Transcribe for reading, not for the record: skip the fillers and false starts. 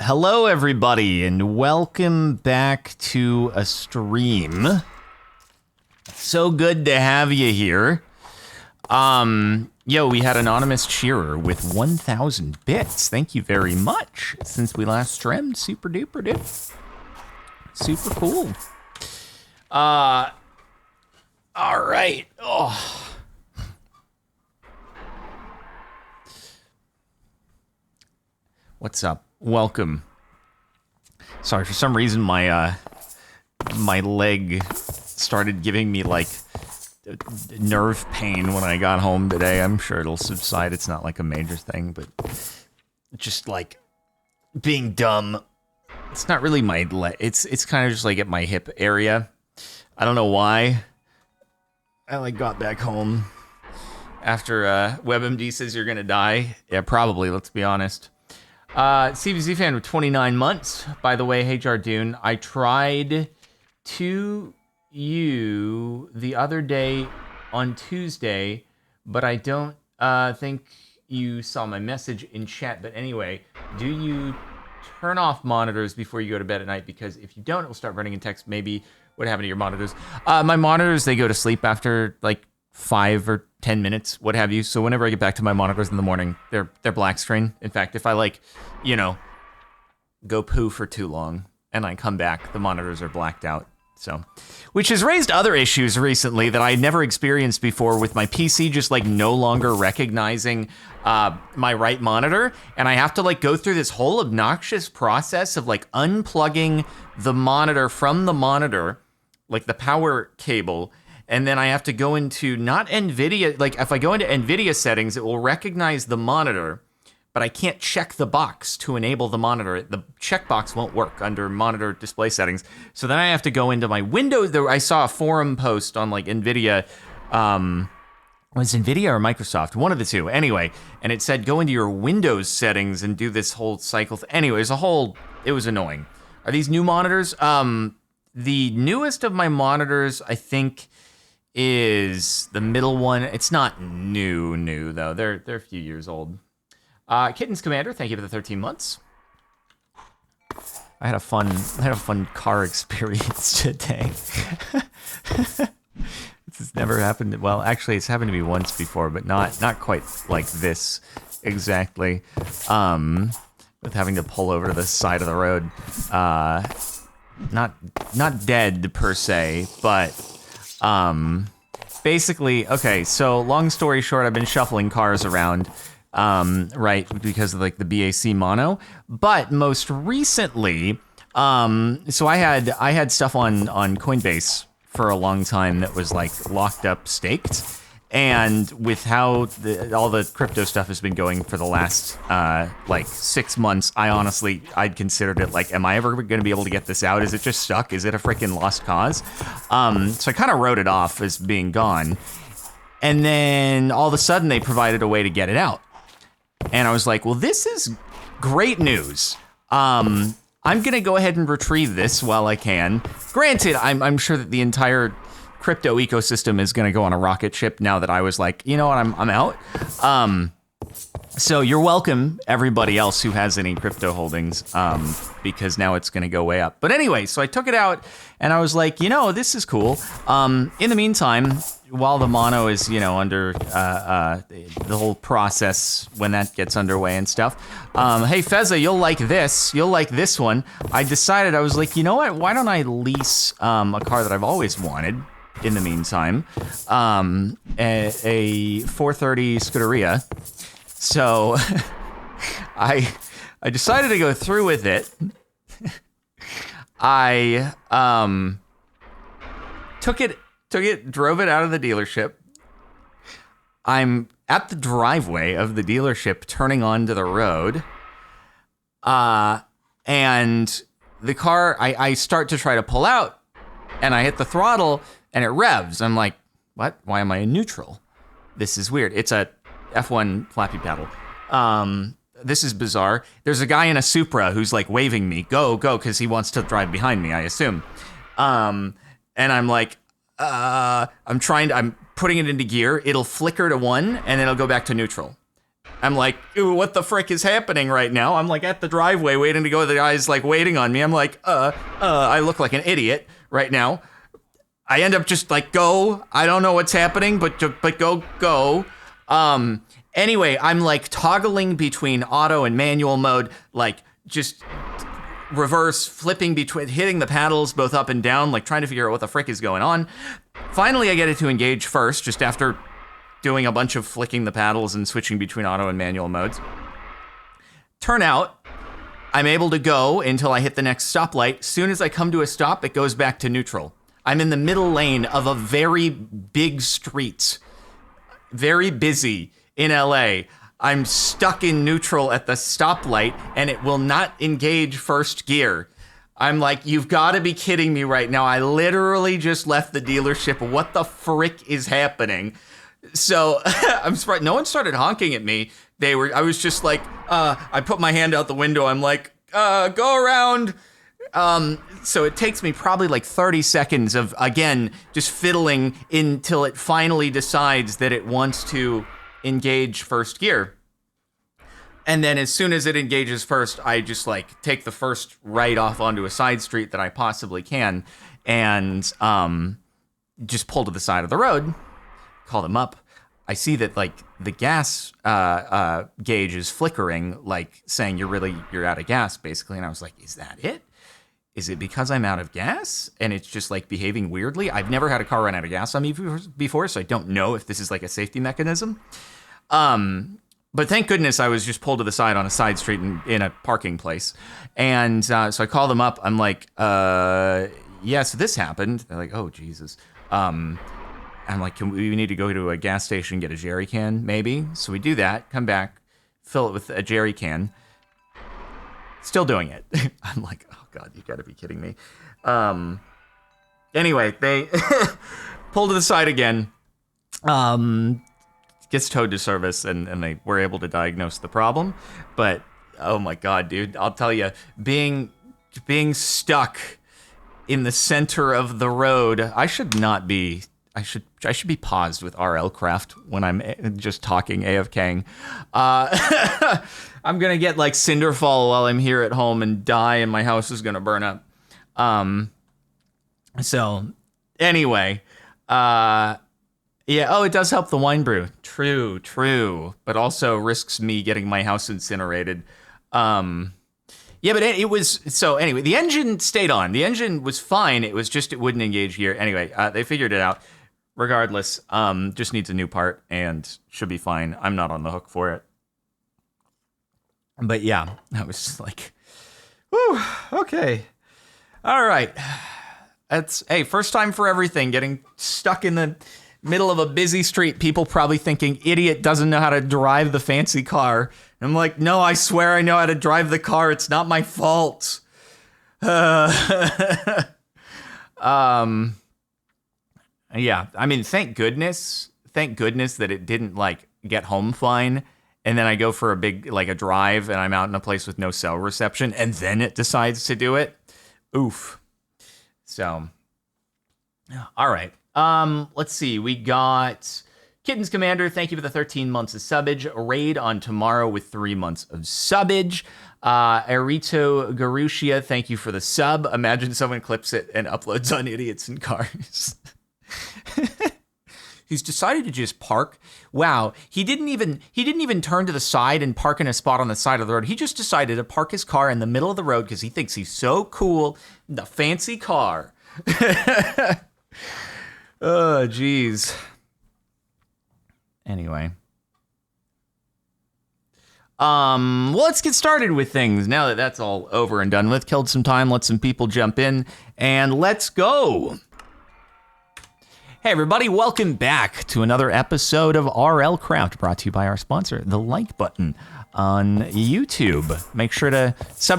Hello, everybody, and welcome back to a stream. So good to have you here. We had Anonymous Cheerer with 1,000 bits. Thank you very much. Since we last streamed, super duper, dude. Super cool. All right. Oh. What's up? Welcome. Sorry, for some reason my my leg started giving me like nerve pain when I got home today. I'm sure it'll subside. It's not like a major thing, but just like being dumb. It's not really my leg. It's kind of just like at my hip area. I don't know why. I like got back home after WebMD says you're gonna die. Yeah, probably. Let's be honest. CVZ fan with 29 months. By the way, hey Jardoon, I tried to you the other day on Tuesday, but I don't think you saw my message in chat. But anyway, do you turn off monitors before you go to bed at night? Because if you don't, it will start running in text. Maybe what happened to your monitors? My monitors, they go to sleep after like 5 or 10 minutes, what have you. So whenever I get back to my monitors in the morning, they're black screen. In fact, if I go poo for too long and I come back, the monitors are blacked out. So, which has raised other issues recently that I never experienced before with my PC just like no longer recognizing my right monitor. And I have to like go through this whole obnoxious process of like unplugging the monitor from the monitor, like the power cable. And then I have to go into not NVIDIA, like if I go into NVIDIA settings, it will recognize the monitor, but I can't check the box to enable the monitor. The checkbox won't work under monitor display settings. So then I have to go into my Windows. I saw a forum post on like NVIDIA, was NVIDIA or Microsoft? One of the two. Anyway, and it said go into your Windows settings and do this whole cycle. Anyway, it was annoying. Are these new monitors? The newest of my monitors, I think, is the middle one. It's not new though. They're a few years old. Kittens Commander, thank you for the 13 months. I had a fun car experience today. This has never happened. Well, actually, it's happened to me once before, but not quite like this exactly. With having to pull over to the side of the road. Not dead per se, but basically, okay, so long story short, I've been shuffling cars around, right, because of like the BAC mono, but most recently, so I had stuff on Coinbase for a long time that was like locked up, staked, and with how all the crypto stuff has been going for the last like 6 months, I'd considered it like, am I ever going to be able to get this out? Is it just stuck? Is it a freaking lost cause? So I kind of wrote it off as being gone. And then all of a sudden they provided a way to get it out. And I was like, well, this is great news. I'm going to go ahead and retrieve this while I can. Granted, I'm sure that the entire crypto ecosystem is going to go on a rocket ship now that I was like, you know what, I'm out. So you're welcome, everybody else who has any crypto holdings, because now it's going to go way up. But anyway, so I took it out and I was like, this is cool. In the meantime, while the mono is, under the whole process when that gets underway and stuff. Hey, Fezza, you'll like this. You'll like this one. I decided, I was like, you know what? Why don't I lease a car that I've always wanted in the meantime? A 430 Scuderia. So I decided to go through with it. I took it, drove it out of the dealership. I'm at the driveway of the dealership turning onto the road. And the car, I start to try to pull out and I hit the throttle and it revs. I'm like, what? Why am I in neutral? This is weird. It's a F1 flappy paddle. This is bizarre. There's a guy in a Supra who's like waving me, go, because he wants to drive behind me, I assume. And I'm like, I'm putting it into gear. It'll flicker to 1 and then it'll go back to neutral. I'm like, ooh, what the frick is happening right now? I'm like at the driveway waiting to go. The guy's like waiting on me. I'm like, I look like an idiot right now. I end up just like, go. I don't know what's happening, but go. Anyway, I'm like toggling between auto and manual mode, like just reverse, flipping between, hitting the paddles both up and down, like trying to figure out what the frick is going on. Finally, I get it to engage first, just after doing a bunch of flicking the paddles and switching between auto and manual modes. Turn out, I'm able to go until I hit the next stoplight. Soon as I come to a stop, it goes back to neutral. I'm in the middle lane of a very big street, very busy in LA. I'm stuck in neutral at the stoplight and it will not engage first gear. I'm like, you've got to be kidding me right now. I literally just left the dealership. What the frick is happening? So I'm surprised no one started honking at me. I was just like, I put my hand out the window. I'm like, go around. So it takes me probably like 30 seconds of, again, just fiddling until it finally decides that it wants to engage first gear. And then as soon as it engages first, I just like take the first right off onto a side street that I possibly can and just pull to the side of the road, call them up. I see that like the gas gauge is flickering, like saying you're out of gas basically. And I was like, is that it? Is it because I'm out of gas and it's just like behaving weirdly? I've never had a car run out of gas on me before, so I don't know if this is like a safety mechanism. But thank goodness I was just pulled to the side on a side street in a parking place. And so I call them up. I'm like, so this happened. They're like, oh, Jesus. I'm like, we need to go to a gas station, get a jerry can, maybe? So we do that, come back, fill it with a jerry can. Still doing it. I'm like, oh, God, you got to be kidding me. Anyway, they pull to the side again. Gets towed to service, and they were able to diagnose the problem. But, oh my God, dude, I'll tell you, being stuck in the center of the road, I should be paused with RLCraft when I'm just talking AFKing. I'm going to get like Cinderfall while I'm here at home and die, and my house is going to burn up. So, anyway, yeah, it does help the wine brew. True. But also risks me getting my house incinerated. Yeah, but it was, so anyway, the engine stayed on. The engine was fine. It was just, it wouldn't engage gear. Anyway, they figured it out. Regardless, just needs a new part and should be fine. I'm not on the hook for it. But yeah, I was just like, whew, okay. All right. Hey, first time for everything, getting stuck in the middle of a busy street, people probably thinking, idiot doesn't know how to drive the fancy car. And I'm like, no, I swear I know how to drive the car. It's not my fault. Yeah, I mean, thank goodness that it didn't like get home fine. And then I go for a drive and I'm out in a place with no cell reception and then it decides to do it. Oof. So, all right. Let's see. We got Kittens Commander. Thank you for the 13 months of subbage. Raid on tomorrow with 3 months of subbage. Arito Garushia, thank you for the sub. Imagine someone clips it and uploads on Idiots in Cars. He's decided to just park. Wow, he didn't even turn to the side and park in a spot on the side of the road. He just decided to park his car in the middle of the road because he thinks he's so cool. The fancy car. Oh, geez. Anyway. Well, let's get started with things now that that's all over and done with. Killed some time, let some people jump in, and let's go. Hey everybody, welcome back to another episode of RLCraft, brought to you by our sponsor, the like button on YouTube. Make sure to subscribe